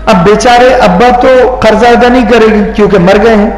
اب بیچارے ابا تو قرضہ ادا نہیں کرے گی کیونکہ مر گئے ہیں،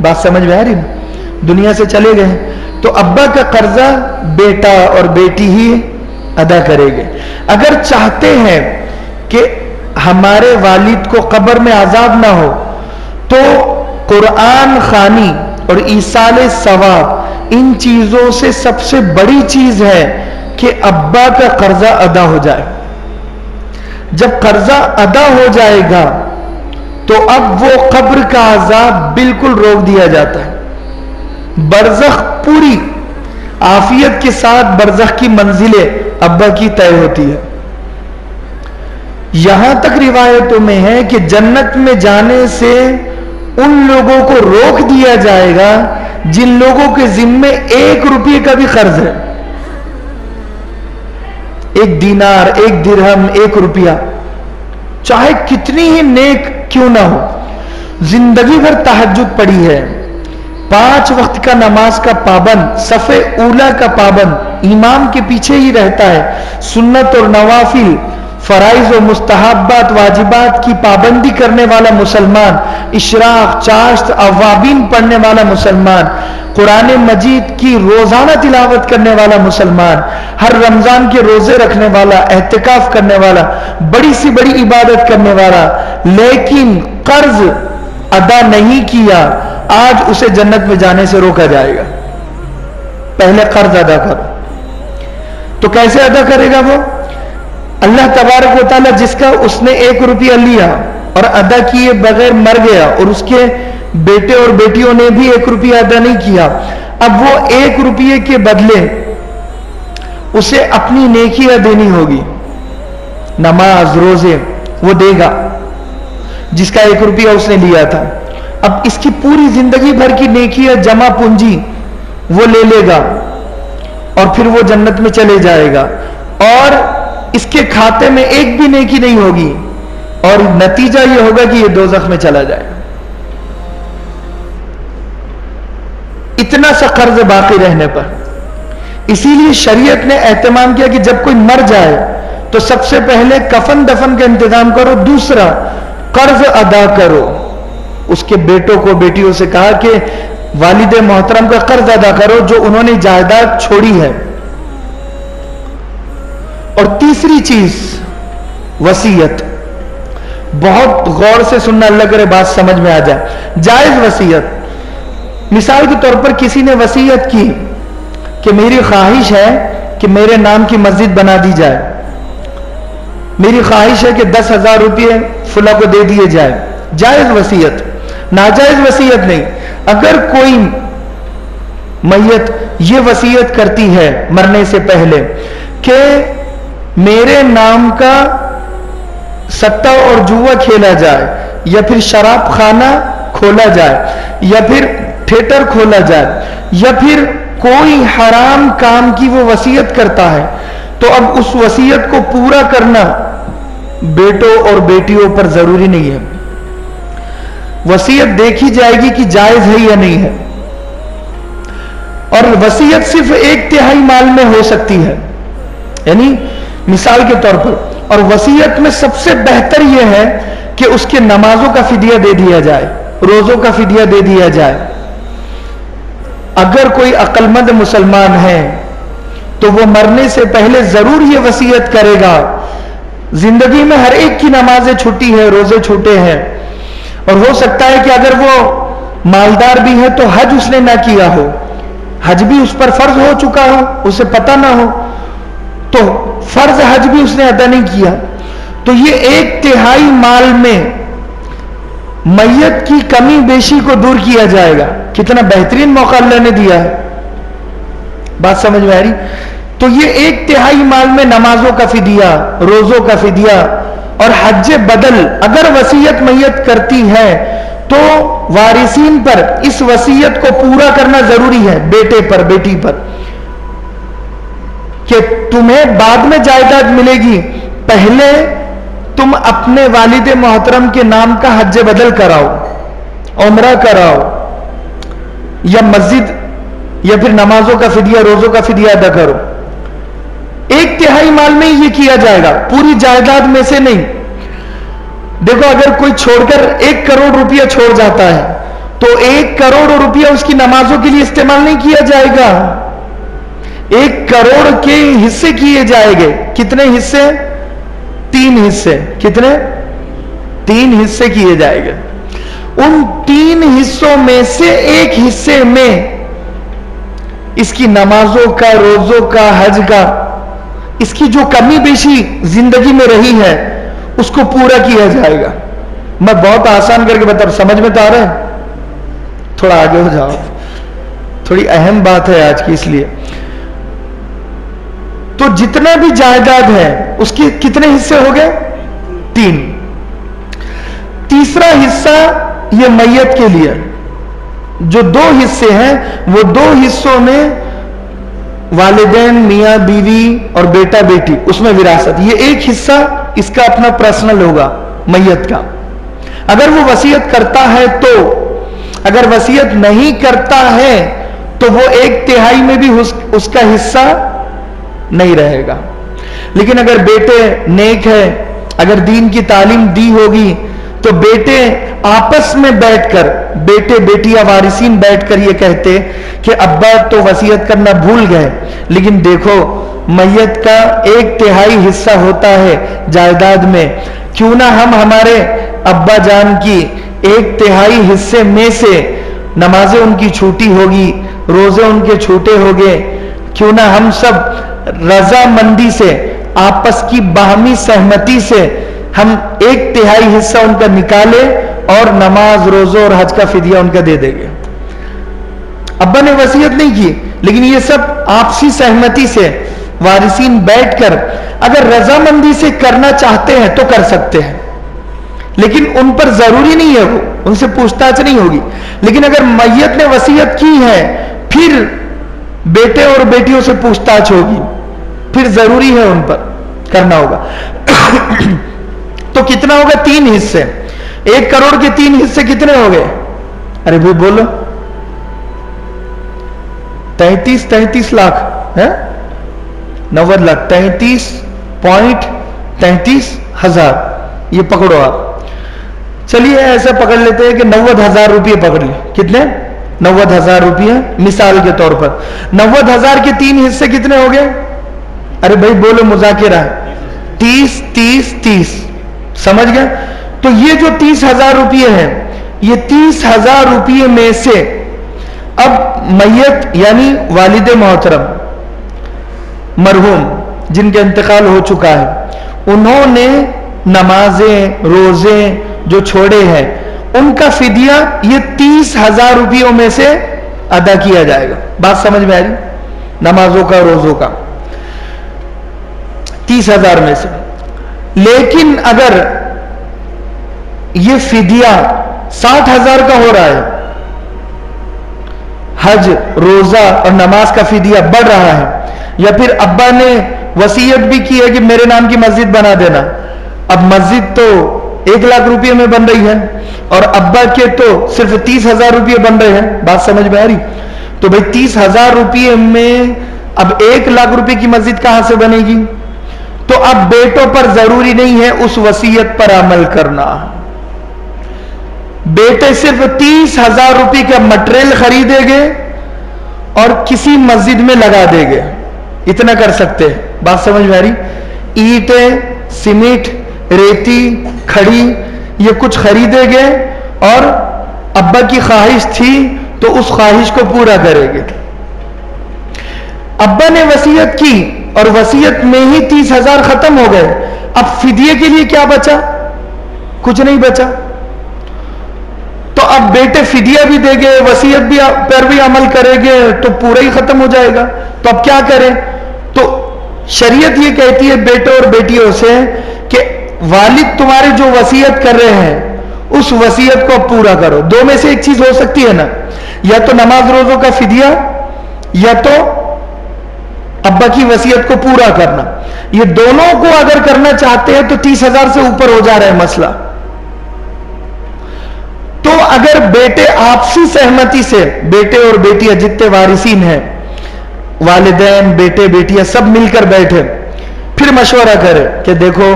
بات سمجھ میں آ رہی نا، دنیا سے چلے گئے ہیں، تو ابا کا قرضہ بیٹا اور بیٹی ہی ادا کرے گے۔ اگر چاہتے ہیں کہ ہمارے والد کو قبر میں عذاب نہ ہو تو قرآن خوانی اور ایصال ثواب ان چیزوں سے سب سے بڑی چیز ہے کہ ابا کا قرضہ ادا ہو جائے۔ جب قرضہ ادا ہو جائے گا تو اب وہ قبر کا عذاب بالکل روک دیا جاتا ہے، برزخ پوری عافیت کے ساتھ برزخ کی منزلیں ابا کی طے ہوتی ہے۔ یہاں تک روایتوں میں ہے کہ جنت میں جانے سے ان لوگوں کو روک دیا جائے گا جن لوگوں کے ذمے 1 روپے کا بھی قرض ہے، 1 دینار، 1 درہم، 1 روپیہ، چاہے کتنی ہی نیک کیوں نہ ہو، زندگی بھر تہجد پڑھی ہے، 5 وقت کا نماز کا پابند، صف اولا کا پابند، امام کے پیچھے ہی رہتا ہے، سنت اور نوافل، فرائض و مستحبات واجبات کی پابندی کرنے والا مسلمان، اشراق، چاشت، اوابین پڑھنے والا مسلمان، قرآن مجید کی روزانہ تلاوت کرنے والا مسلمان، ہر رمضان کے روزے رکھنے والا، اعتکاف کرنے والا، بڑی سی بڑی عبادت کرنے والا، لیکن قرض ادا نہیں کیا، آج اسے جنت میں جانے سے روکا جائے گا۔ پہلے قرض ادا کرو۔ تو کیسے ادا کرے گا وہ؟ اللہ تبارک و تعالیٰ جس کا اس نے 1 روپیہ لیا اور ادا کیے بغیر مر گیا اور اس کے بیٹے اور بیٹیوں نے بھی 1 روپیہ ادا نہیں کیا، اب وہ 1 روپیے کے بدلے اسے اپنی نیکیاں دینی ہوگی، نماز، روزے وہ دے گا جس کا 1 روپیہ اس نے لیا تھا۔ اب اس کی پوری زندگی بھر کی نیکیاں جمع پونجی وہ لے لے گا اور پھر وہ جنت میں چلے جائے گا، اور اس کے کھاتے میں 1 بھی نیکی نہیں ہوگی، اور نتیجہ یہ ہوگا کہ یہ دوزخ میں چلا جائے گا۔ اتنا سا قرض باقی رہنے پر اسی لیے شریعت نے اہتمام کیا کہ جب کوئی مر جائے تو سب سے پہلے کفن دفن کا انتظام کرو، دوسرا قرض ادا کرو۔ اس کے بیٹوں کو، بیٹیوں سے کہا کہ والد محترم کا قرض ادا کرو جو انہوں نے جائیداد چھوڑی ہے۔ اور تیسری چیز وصیت، بہت غور سے سننا، اللہ کرے بات سمجھ میں آ جائے۔ جائز وصیت، مثال کے طور پر کسی نے وصیت کی کہ میری خواہش ہے کہ میرے نام کی مسجد بنا دی جائے، میری خواہش ہے کہ 10,000 روپے فلاں کو دے دیے جائے، جائز وصیت، ناجائز وصیت نہیں۔ اگر کوئی میت یہ وصیت کرتی ہے مرنے سے پہلے کہ میرے نام کا سٹا اور جوا کھیلا جائے، یا پھر شراب خانہ کھولا جائے، یا پھر تھیٹر کھولا جائے، یا پھر کوئی حرام کام کی وہ وصیت کرتا ہے، تو اب اس وصیت کو پورا کرنا بیٹوں اور بیٹیوں پر ضروری نہیں ہے۔ وصیت دیکھی جائے گی کہ جائز ہے یا نہیں ہے، اور وصیت صرف 1/3 مال میں ہو سکتی ہے، یعنی مثال کے طور پر، اور وصیت میں سب سے بہتر یہ ہے کہ اس کے نمازوں کا فدیہ دے دیا جائے، روزوں کا فدیہ دے دیا جائے۔ اگر کوئی عقل مند مسلمان ہے تو وہ مرنے سے پہلے ضرور یہ وصیت کرے گا۔ زندگی میں ہر ایک کی نمازیں چھوٹی ہے، روزے چھوٹے ہیں، اور ہو سکتا ہے کہ اگر وہ مالدار بھی ہے تو حج اس نے نہ کیا ہو، حج بھی اس پر فرض ہو چکا ہو، اسے پتہ نہ ہو، تو فرض حج بھی اس نے ادا نہیں کیا، تو یہ 1/3 مال میں میت کی کمی بیشی کو دور کیا جائے گا۔ کتنا بہترین موقع اللہ نے دیا ہے، بات سمجھ میں آ رہی؟ تو یہ 1/3 مال میں نمازوں کا فدیہ، روزوں کا فدیہ اور حج بدل اگر وصیت میت کرتی ہے تو وارثین پر اس وصیت کو پورا کرنا ضروری ہے، بیٹے پر، بیٹی پر، کہ تمہیں بعد میں جائیداد ملے گی، پہلے تم اپنے والد محترم کے نام کا حج بدل کراؤ، عمرہ کراؤ، یا مسجد یا پھر نمازوں کا فدیہ، روزوں کا فدیہ ادا کرو۔ 1/3 مال میں یہ کیا جائے گا، پوری جائیداد میں سے نہیں۔ دیکھو اگر کوئی چھوڑ کر 1 کروڑ روپیہ چھوڑ جاتا ہے تو 1 کروڑ روپیہ اس کی نمازوں کے لیے استعمال نہیں کیا جائے گا. 1 کروڑ کے حصے کیے جائیں گے. کتنے حصے؟ 3 حصے. کتنے؟ 3 حصے کیے جائیں گے. ان 3 حصوں میں سے 1 حصے میں اس کی نمازوں کا، روزوں کا، حج کا، اس کی جو کمی بیشی زندگی میں رہی ہے اس کو پورا کیا جائے گا. میں بہت آسان کر کے بتا، سمجھ میں تو آ رہا ہے؟ تھوڑا آگے ہو جاؤ، تھوڑی اہم بات ہے آج کی، اس لیے. تو جتنا بھی جائیداد ہے اس کے کتنے حصے ہو گئے؟ 3. تیسرا حصہ یہ میت کے لیے. جو 2 حصے ہیں وہ 2 حصوں میں والدین، میاں بیوی اور بیٹا بیٹی، اس میں وراثت. یہ 1 حصہ اس کا اپنا پرسنل ہوگا میت کا. اگر وہ وصیت کرتا ہے تو، اگر وصیت نہیں کرتا ہے تو وہ 1/3 میں بھی اس کا حصہ نہیں رہے گا. لیکن اگر بیٹے نیک ہے، اگر دین کی تعلیم دی ہوگی تو بیٹے آپس میں بیٹھ کر، بیٹے بیٹیاں وارثین بیٹھ کر یہ کہتے کہ ابا تو وصیت کرنا بھول گئے، لیکن دیکھو میت کا 1/3 حصہ ہوتا ہے جائیداد میں، کیوں نہ ہم ہمارے ابا جان کی 1/3 حصے میں سے نمازیں ان کی چھوٹی ہوگی، روزے ان کے چھوٹے ہوگے، کیوں نہ ہم سب رضا مندی سے، آپس کی باہمی سہمتی سے ہم 1/3 حصہ ان کا نکالے اور نماز، روزوں اور حج کا فدیہ ان کا دے دیں گے. ابا نے وصیت نہیں کی، لیکن یہ سب آپسی سہمتی سے وارثین بیٹھ کر اگر رضامندی سے کرنا چاہتے ہیں تو کر سکتے ہیں، لیکن ان پر ضروری نہیں ہے، وہ ان سے پوچھ تاچھ نہیں ہوگی. لیکن اگر میت نے وصیت کی ہے پھر بیٹے اور بیٹیوں سے پوچھ تاچھ ہوگی، پھر ضروری ہے ان پر کرنا ہوگا. تو کتنا ہوگا؟ 3 حصے. 1 کروڑ کے 3 حصے کتنے ہو گئے؟ ارے بھائی بولو. 33 لاکھ ہے، 90 لاکھ، 33.33 ہزار. یہ پکڑو آپ. چلیے ایسا پکڑ لیتے ہیں کہ 90,000 روپیے پکڑ لیں. کتنے؟ 90,000 روپیے مثال کے طور پر. 90,000 کے 3 حصے کتنے ہو گئے؟ ارے بھائی بولو، مذاکرہ ہے. 30 سمجھ گئے؟ تو یہ جو 30,000 روپیے ہیں، یہ 30,000 روپیے میں سے اب میت یعنی والد محترم مرحوم جن کا انتقال ہو چکا ہے، انہوں نے نمازیں، روزے جو چھوڑے ہیں ان کا فدیہ یہ 30,000 روپیوں میں سے ادا کیا جائے گا. بات سمجھ میں آ رہی؟ نمازوں کا، روزوں کا 30,000 میں سے. لیکن اگر یہ فدیہ 60,000 کا ہو رہا ہے، حج، روزہ اور نماز کا فدیہ بڑھ رہا ہے، یا پھر ابا نے وصیت بھی کی ہے کہ میرے نام کی مسجد بنا دینا، اب مسجد تو 1 لاکھ روپے میں بن رہی ہے اور ابا کے تو صرف 30,000 روپے بن رہے ہیں. بات سمجھ میں آ رہی؟ تو بھئی 30,000 روپے میں اب 1 لاکھ روپے کی مسجد کہاں سے بنے گی؟ تو اب بیٹوں پر ضروری نہیں ہے اس وصیت پر عمل کرنا. بیٹے صرف 30,000 روپے کا مٹیریل خریدیں گے اور کسی مسجد میں لگا دیں گے. اتنا کر سکتے ہیں. بات سمجھ میں آ رہی؟ اینٹیں، سیمنٹ، ریتی، کھڑی یہ کچھ خریدیں گے اور ابا کی خواہش تھی تو اس خواہش کو پورا کریں گے. ابا نے وصیت کی اور وصیت میں ہی 30,000 ختم ہو گئے. اب فدیے کے لیے کیا بچا؟ کچھ نہیں بچا. تو اب بیٹے فدیہ بھی دیں گے، وصیت بھی پر بھی عمل کریں گے تو پورا ہی ختم ہو جائے گا. تو اب کیا کریں؟ تو شریعت یہ کہتی ہے بیٹوں اور بیٹیوں سے کہ والد تمہارے جو وصیت کر رہے ہیں اس وصیت کو پورا کرو. 2 میں سے ایک چیز ہو سکتی ہے نا، یا تو نماز روزوں کا فدیہ یا تو ابا کی وصیت کو پورا کرنا. یہ دونوں کو اگر کرنا چاہتے ہیں تو 30,000 سے اوپر ہو جا رہا ہے مسئلہ. تو اگر بیٹے آپسی سہمتی سے، بیٹے اور بیٹیاں جتنے وارثین ہیں، والدین، بیٹے بیٹیاں سب مل کر بیٹھے، پھر مشورہ کرے کہ دیکھو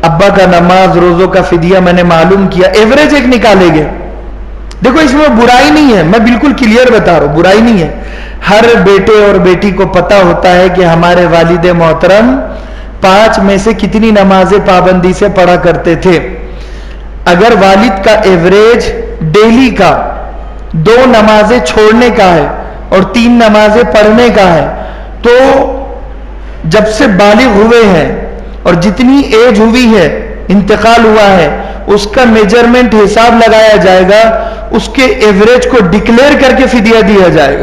ابا کا نماز روزوں کا فدیہ میں نے معلوم کیا, ایوریج ایک نکالے گے. دیکھو اس میں برائی نہیں ہے, میں بالکل کلیئر بتا رہا ہوں, برائی نہیں ہے. ہر بیٹے اور بیٹی کو پتا ہوتا ہے کہ ہمارے والد محترم 5 میں سے کتنی نمازیں پابندی سے پڑھا کرتے تھے. اگر والد کا ایوریج ڈیلی کا 2 نمازیں چھوڑنے کا ہے اور 3 نمازیں پڑھنے کا ہے, تو جب سے بالغ ہوئے ہیں اور جتنی ایج ہوئی ہے, انتقال ہوا ہے, اس کا میجرمنٹ حساب لگایا جائے گا, اس کے ایوریج کو ڈکلیئر کر کے فدیہ دیا جائے گا.